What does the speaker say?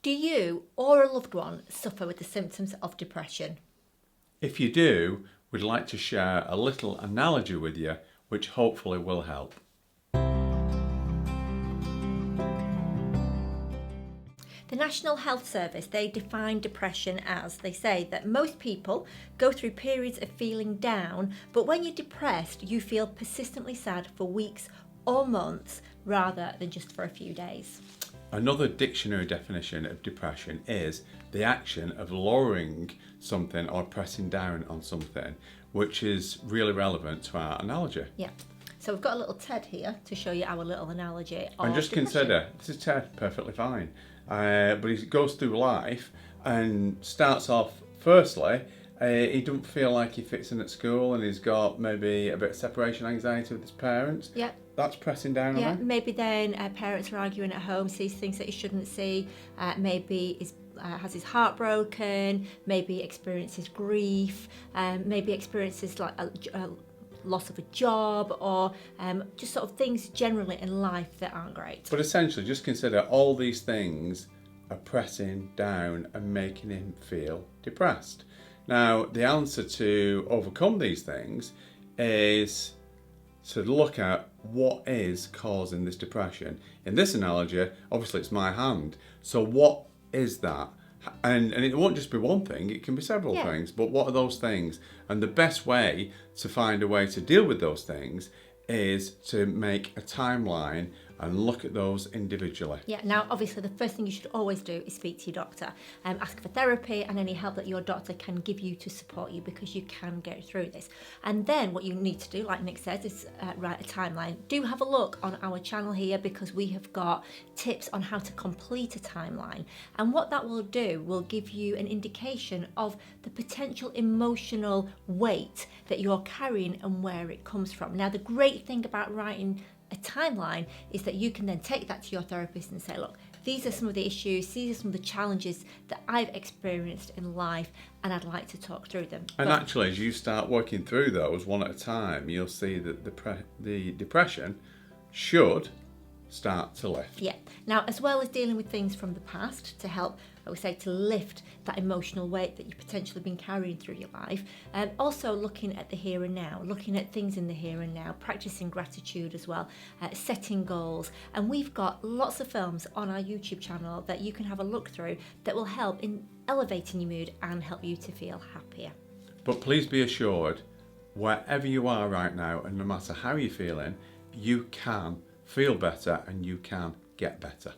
Do you or a loved one suffer with the symptoms of depression? If you do, we'd like to share a little analogy with you, which hopefully will help. The National Health Service, they define depression as, they say that most people go through periods of feeling down, but when you're depressed, you feel persistently sad for weeks or months rather than just for a few days. Another dictionary definition of depression is the action of lowering something or pressing down on something, which is really relevant to our analogy. Yeah. So we've got a little Ted here to show you our little analogy of And just depression. consider, this is Ted, perfectly fine. But he goes through life and starts off, firstly, he doesn't feel like he fits in at school and he's got maybe a bit of separation anxiety with his parents. Yeah. That's pressing down on him. Maybe then parents are arguing at home, sees things that he shouldn't see, maybe has his heart broken, maybe experiences grief, maybe experiences like a loss of a job, or just sort of things generally in life that aren't great. But essentially, just consider all these things are pressing down and making him feel depressed. Now, the answer to overcome these things is to look at what is causing this depression. In this analogy, obviously it's my hand. So what is that? And it won't just be one thing, it can be several things, but what are those things? And the best way to find a way to deal with those things is to make a timeline and look at those individually. Yeah, now obviously the first thing you should always do is speak to your doctor. Ask for therapy and any help that your doctor can give you to support you, because you can get through this. And then what you need to do, like Nick says, is write a timeline. Do have a look on our channel here, because we have got tips on how to complete a timeline. And what that will do will give you an indication of the potential emotional weight that you're carrying and where it comes from. Now, the great thing about writing a timeline is that you can then take that to your therapist and say, look, these are some of the issues, these are some of the challenges that I've experienced in life, and I'd like to talk through them. And actually, as you start working through those one at a time, you'll see that the depression should start to lift. Yeah. Now, as well as dealing with things from the past to help, I would say, to lift that emotional weight that you've potentially been carrying through your life, and also looking at the here and now, looking at things in the here and now, practicing gratitude as well, setting goals. And we've got lots of films on our YouTube channel that you can have a look through that will help in elevating your mood and help you to feel happier. But please be assured, wherever you are right now, and no matter how you're feeling, you can feel better and you can get better.